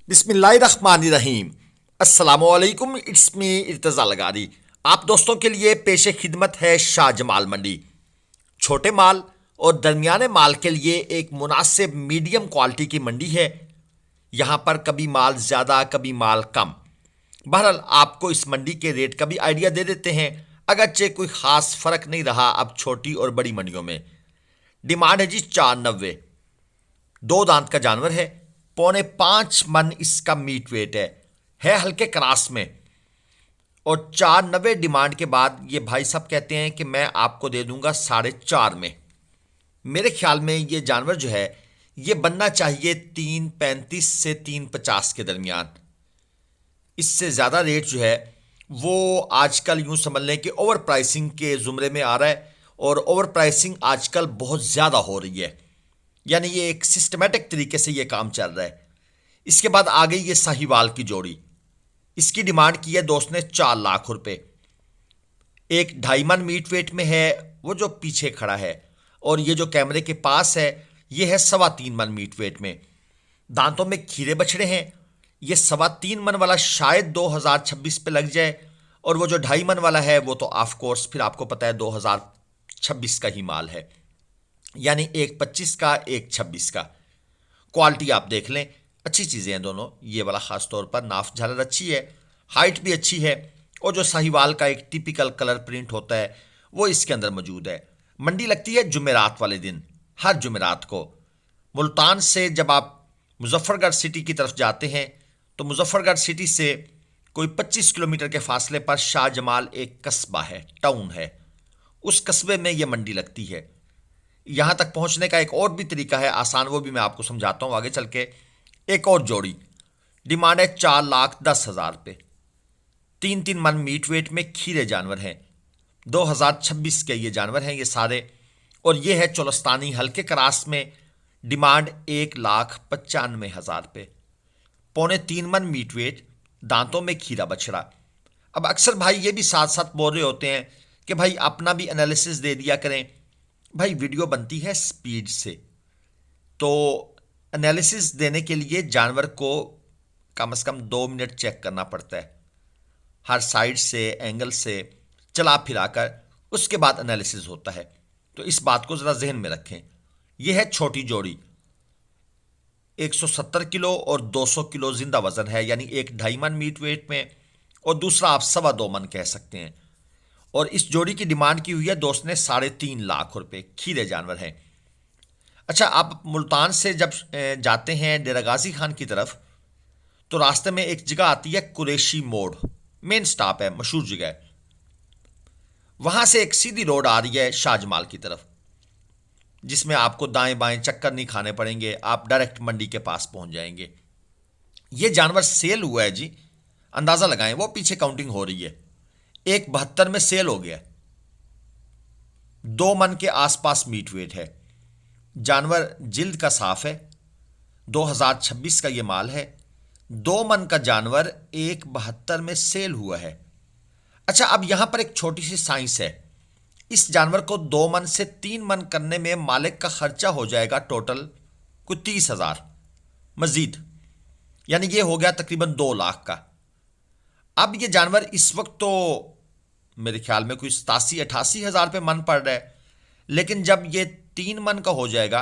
बिस्मिल्लाहिर्रहमानिर्रहीम। अस्सलामुअलैकुम। It's me Irtaza Lagari. आप दोस्तों के लिए पेशे खिदमत है शाह जमाल मंडी। छोटे माल और दरमियाने माल के लिए एक मुनासिब मीडियम क्वालिटी की मंडी है। यहाँ पर कभी माल ज़्यादा कभी माल कम। बहरहाल आपको इस मंडी के रेट का भी आइडिया दे देते हैं, अगरचे कोई ख़ास फ़र्क नहीं रहा अब छोटी और बड़ी मंडियों में। डिमांड है जी 490। दो दांत का जानवर है, 4.5 मन इसका मीट वेट है हल्के क्रास में। और 490 डिमांड के बाद ये भाई साहब कहते हैं कि मैं आपको दे दूंगा 4.5 में। मेरे ख्याल में ये जानवर जो है ये बनना चाहिए 335 से 350 के दरमियान। इससे ज़्यादा रेट जो है वो आजकल यूं समझ लें कि ओवर प्राइसिंग के ज़ुमरे में आ रहा है, और ओवर प्राइसिंग आजकल बहुत ज़्यादा हो रही है। यानी ये एक सिस्टमेटिक तरीके से ये काम चल रहा है। इसके बाद आ गई ये साहिवाल की जोड़ी। इसकी डिमांड की है दोस्त ने 4 लाख रुपए। एक 2.5 मन मीट वेट में है, वो जो पीछे खड़ा है, और ये जो कैमरे के पास है ये है 3.25 मन मीट वेट में। दांतों में खीरे बछड़े हैं। ये 3.25 मन वाला शायद 2026 पे लग जाए, और वो जो 2.5 मन वाला है वो तो ऑफ कोर्स फिर आपको पता है 2026 का ही माल है। यानी एक 25 का एक 26 का। क्वालिटी आप देख लें, अच्छी चीज़ें हैं दोनों। ये वाला ख़ास तौर पर नाफ झालर अच्छी है, हाइट भी अच्छी है, और जो साहिवाल का एक टिपिकल कलर प्रिंट होता है वो इसके अंदर मौजूद है। मंडी लगती है जुमेरात वाले दिन, हर जुमेरात को। मुल्तान से जब आप मुजफ्फरगढ़ सिटी की तरफ जाते हैं तो मुजफ्फरगढ़ सिटी से कोई 25 किलोमीटर के फासले पर शाह जमाल एक कस्बा है, टाउन है। उस कस्बे में ये मंडी लगती है। यहाँ तक पहुँचने का एक और भी तरीका है आसान, वो भी मैं आपको समझाता हूँ आगे चल के। एक और जोड़ी, डिमांड है 4,10,000 रुपये। 3-3 मन मीट वेट में खीरे जानवर हैं। 2026 के ये जानवर हैं ये सारे, और ये है चोलस्तानी हल्के क्रास में। डिमांड 1,95,000 रुपये। 3.25 मन मीट वेट, दांतों में खीरा बछड़ा। अब अक्सर भाई ये भी साथ साथ बोल रहे होते हैं कि भाई अपना भी एनालिसिस दे दिया करें। भाई वीडियो बनती है स्पीड से, तो एनालिसिस देने के लिए जानवर को कम से कम 2 मिनट चेक करना पड़ता है, हर साइड से एंगल से चला फिराकर, उसके बाद एनालिसिस होता है। तो इस बात को ज़रा जहन में रखें। यह है छोटी जोड़ी, 170 किलो और 200 किलो जिंदा वजन है, यानी एक 2.5 मन मीट वेट में, और दूसरा आप 2.25 मन कह सकते हैं। और इस जोड़ी की डिमांड की हुई है दोस्त ने 3.5 लाख रुपए। खीरे जानवर हैं। अच्छा, आप मुल्तान से जब जाते हैं डेरा गाजी खान की तरफ, तो रास्ते में एक जगह आती है कुरैशी मोड़, मेन स्टॉप है, मशहूर जगह है। वहां से एक सीधी रोड आ रही है शाहजमाल की तरफ, जिसमें आपको दाएं बाएं चक्कर नहीं खाने पड़ेंगे, आप डायरेक्ट मंडी के पास पहुंच जाएंगे। ये जानवर सेल हुआ है जी, अंदाजा लगाएं, वो पीछे काउंटिंग हो रही है। 1.72 में सेल हो गया। 2 मन के आसपास मीट वेट है। जानवर जिल्द का साफ है। 2026 का ये माल है। 2 मन का जानवर 1.72 में सेल हुआ है। अच्छा, अब यहां पर एक छोटी सी साइंस है। इस जानवर को 2 मन से 3 मन करने में मालिक का खर्चा हो जाएगा टोटल कुछ 30,000 मजीद, यानी ये हो गया तकरीबन 2 लाख का। अब ये जानवर इस वक्त तो मेरे ख्याल में कोई 87-88 हज़ार रुपये मन पड़ रहा है, लेकिन जब ये 3 मन का हो जाएगा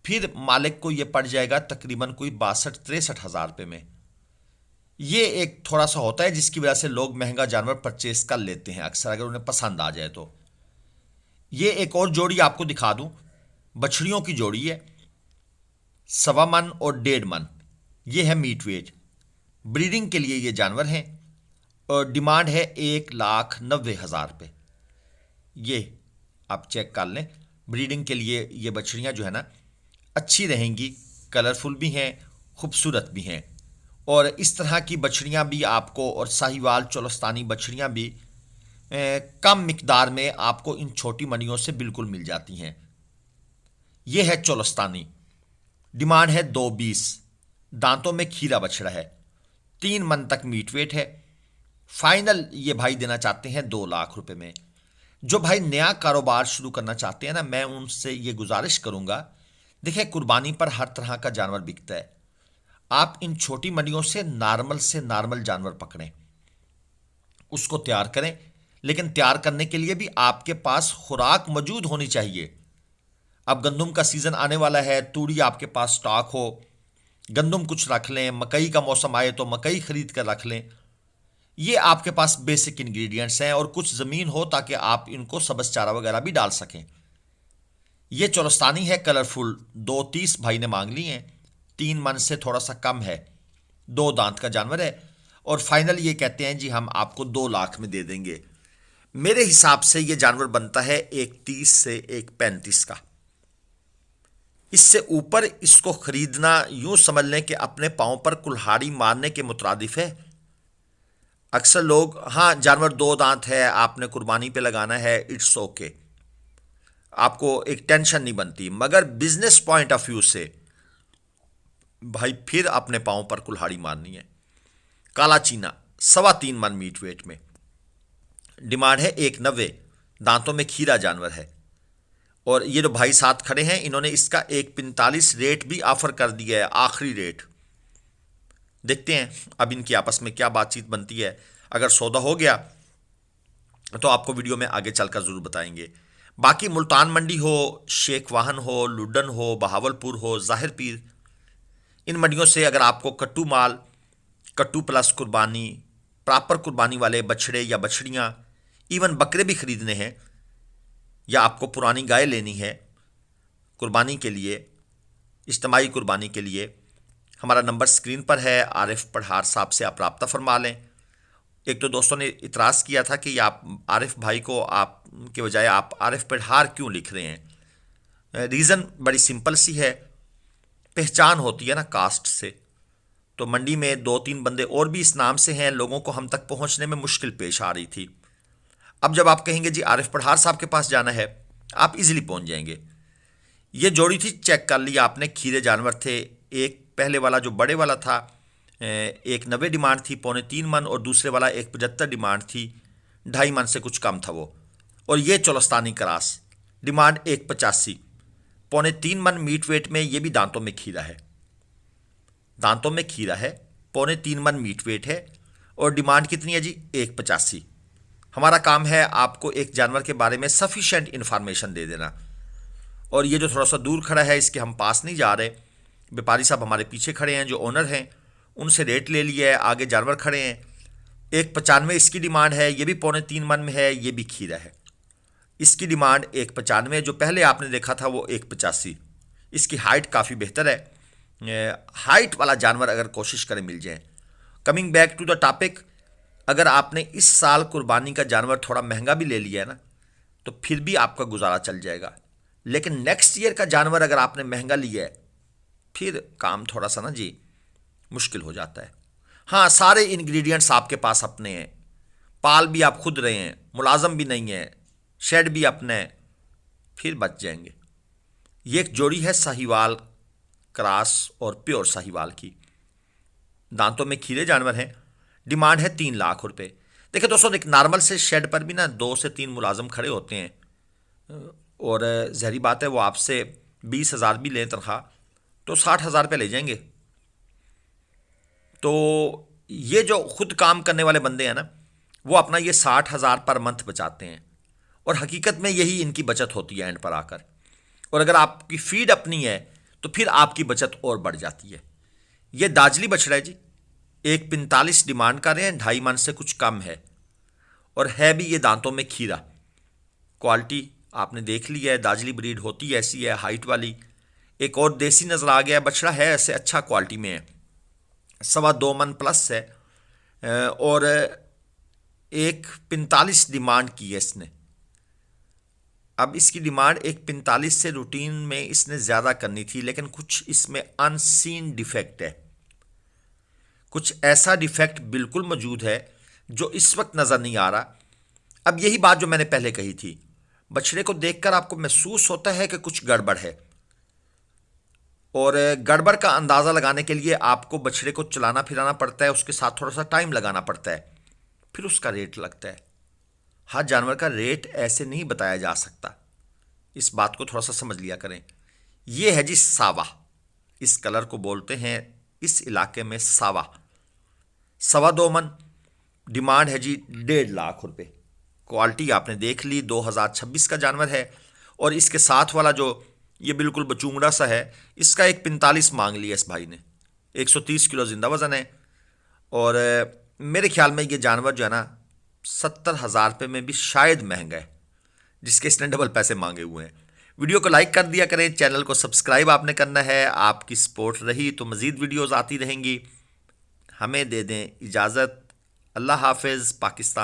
फिर मालिक को ये पड़ जाएगा तकरीबन कोई 62-63 हज़ार रुपये में। ये एक थोड़ा सा होता है जिसकी वजह से लोग महंगा जानवर परचेस कर लेते हैं अक्सर, अगर उन्हें पसंद आ जाए तो। ये एक और जोड़ी आपको दिखा दूं, बछड़ियों की जोड़ी है, 1.25 मन और 1.5 मन। ये है मीट वेट। ब्रीडिंग के लिए ये जानवर हैं, और डिमांड है 1,90,000 रुपये। ये आप चेक कर लें। ब्रीडिंग के लिए ये बछड़ियाँ जो है ना अच्छी रहेंगी, कलरफुल भी हैं, खूबसूरत भी हैं। और इस तरह की बछड़ियाँ भी आपको, और साहिवाल चोलस्तानी बछड़ियाँ भी कम मिकदार में आपको इन छोटी मंडियों से बिल्कुल मिल जाती हैं। ये है चोलस्तानी, डिमांड है 2.20। दांतों में खीरा बछड़ा है। 3 मन तक मीट वेट है। फाइनल ये भाई देना चाहते हैं 2 लाख रुपए में। जो भाई नया कारोबार शुरू करना चाहते हैं ना, मैं उनसे ये गुजारिश करूंगा, देखिए कुर्बानी पर हर तरह का जानवर बिकता है। आप इन छोटी मंडियों से नॉर्मल जानवर पकड़ें, उसको तैयार करें, लेकिन तैयार करने के लिए भी आपके पास खुराक मौजूद होनी चाहिए। अब गंदम का सीजन आने वाला है, तूड़ी आपके पास स्टॉक हो, गंदम कुछ रख लें, मकई का मौसम आए तो मकई खरीद कर रख लें। ये आपके पास बेसिक इंग्रेडिएंट्स हैं, और कुछ ज़मीन हो ताकि आप इनको सब्ज़ चारा वगैरह भी डाल सकें। ये चोरस्तानी है कलरफुल, 230 भाई ने मांग ली हैं, 3 मन से थोड़ा सा कम है, 2 दांत का जानवर है, और फाइनल ये कहते हैं जी हम आपको 2 लाख में दे देंगे। मेरे हिसाब से ये जानवर बनता है एक 30 से एक 35 का। इससे ऊपर इसको खरीदना यूं समझ लें कि अपने पांव पर कुल्हाड़ी मारने के मुतरादिफ है। अक्सर लोग, हाँ जानवर 2 दांत है, आपने कुर्बानी पे लगाना है, इट्स ओके, आपको एक टेंशन नहीं बनती, मगर बिजनेस पॉइंट ऑफ व्यू से भाई फिर अपने पांव पर कुल्हाड़ी मारनी है। काला चीना 3.25 मन मीट वेट में, डिमांड है 190, दांतों में खीरा जानवर है। और ये जो भाई साथ खड़े हैं इन्होंने इसका 1.45 रेट भी ऑफर कर दिया है, आखिरी रेट। देखते हैं अब इनकी आपस में क्या बातचीत बनती है। अगर सौदा हो गया तो आपको वीडियो में आगे चलकर ज़रूर बताएंगे। बाकी मुल्तान मंडी हो, शेख वाहन हो, लुडन हो, बहावलपुर हो, ज़ाहिर पीर, इन मंडियों से अगर आपको कट्टू माल, कट्टू प्लस कुर्बानी, प्रॉपर कुर्बानी वाले बछड़े या बछड़ियाँ, इवन बकरे भी खरीदने हैं, या आपको पुरानी गाय लेनी है कुर्बानी के लिए, इज्तिमाई कुर्बानी के लिए, हमारा नंबर स्क्रीन पर है, आरिफ पढ़ार साहब से आप रब्ता फरमा लें। एक तो दोस्तों ने इतराज़ किया था कि आप आरिफ भाई को आप के बजाय आप आरिफ पढ़ार क्यों लिख रहे हैं। रीज़न बड़ी सिंपल सी है, पहचान होती है ना कास्ट से, तो मंडी में 2-3 बंदे और भी इस नाम से हैं, लोगों को हम तक पहुंचने में मुश्किल पेश आ रही थी। अब जब आप कहेंगे जी आरिफ पढ़ार साहब के पास जाना है, आप इजीली पहुंच जाएंगे। ये जोड़ी थी, चेक कर लिया आपने, खीरे जानवर थे। एक पहले वाला जो बड़े वाला था 190 डिमांड थी, 2.25 मन, और दूसरे वाला 175 डिमांड थी, 2.5 मन से कुछ कम था वो। और ये चोलस्तानी क्रास डिमांड 185, 3.25 मन मीट वेट में, ये भी दांतों में खीरा है, दांतों में खीरा है, 3.25 मन मीट वेट है, और डिमांड कितनी है जी 185। हमारा काम है आपको एक जानवर के बारे में सफिशिएंट इन्फॉर्मेशन दे देना। और ये जो थोड़ा सा दूर खड़ा है इसके हम पास नहीं जा रहे, व्यापारी साहब हमारे पीछे खड़े हैं जो ओनर हैं, उनसे रेट ले लिया है, आगे जानवर खड़े हैं। 195 इसकी डिमांड है, ये भी 3.25 मन में है, ये भी खीरा है, इसकी डिमांड 195। जो पहले आपने देखा था वो 185। इसकी हाइट काफ़ी बेहतर है, हाइट वाला जानवर अगर कोशिश करें मिल जाए। Coming back to the topic, अगर आपने इस साल कुर्बानी का जानवर थोड़ा महंगा भी ले लिया है ना, तो फिर भी आपका गुजारा चल जाएगा। लेकिन नेक्स्ट ईयर का जानवर अगर आपने महंगा लिया है, फिर काम थोड़ा सा ना जी मुश्किल हो जाता है। हाँ, सारे इंग्रेडिएंट्स आपके पास अपने हैं, पाल भी आप खुद रहे हैं, मुलाजम भी नहीं है, शेड भी अपने है, फिर बच जाएंगे। ये एक जोड़ी है साहिवाल क्रास और प्योर साहिवाल की, दांतों में खीरे जानवर हैं, डिमांड है 3 लाख रुपए। देखिए दोस्तों, एक नॉर्मल से शेड पर भी ना 2 से 3 मुलाजम खड़े होते हैं, और जहरी बात है वो आपसे 20,000 भी लें तनख्वाह तो 60,000 रुपये ले जाएंगे। तो ये जो खुद काम करने वाले बंदे हैं ना, वो अपना ये 60,000 पर मंथ बचाते हैं, और हकीकत में यही इनकी बचत होती है एंड पर आकर। और अगर आपकी फीड अपनी है तो फिर आपकी बचत और बढ़ जाती है। ये दाजली बछड़ा है जी, 145 डिमांड कर रहे हैं, 2.5 मन से कुछ कम है, और है भी ये दांतों में खीरा। क्वालिटी आपने देख ली है, दाजली ब्रीड होती है ऐसी है, हाइट वाली। एक और देसी नज़र आ गया बछड़ा है, ऐसे अच्छा क्वालिटी में है, 2.25 मन प्लस है, और 145 डिमांड की है इसने। अब इसकी डिमांड 145 से रूटीन में इसने ज़्यादा करनी थी, लेकिन कुछ इसमें अनसीन डिफेक्ट है, कुछ ऐसा डिफेक्ट बिल्कुल मौजूद है जो इस वक्त नज़र नहीं आ रहा। अब यही बात जो मैंने पहले कही थी, बछड़े को देखकर आपको महसूस होता है कि कुछ गड़बड़ है, और गड़बड़ का अंदाज़ा लगाने के लिए आपको बछड़े को चलाना फिराना पड़ता है, उसके साथ थोड़ा सा टाइम लगाना पड़ता है, फिर उसका रेट लगता है। हर जानवर का रेट ऐसे नहीं बताया जा सकता, इस बात को थोड़ा सा समझ लिया करें। यह है जी सावा, इस कलर को बोलते हैं इस इलाके में सवा 2 मन, डिमांड है जी 1.5 लाख रुपए। क्वालिटी आपने देख ली, 2026 का जानवर है। और इसके साथ वाला जो ये बिल्कुल बचूंगड़ा सा है, इसका एक 45 मांग लिया इस भाई ने। 130 किलो जिंदा वजन है। और मेरे ख्याल में ये जानवर जो है ना 70,000 रुपये में भी शायद महंगा है, जिसके इसने डबल पैसे मांगे हुए हैं। वीडियो को लाइक कर दिया करें, चैनल को सब्सक्राइब आपने करना है। आपकी सपोर्ट रही तो मज़ीद वीडियोस आती रहेंगी। हमें दे दें इजाज़त। अल्लाह हाफिज़। पाकिस्तान।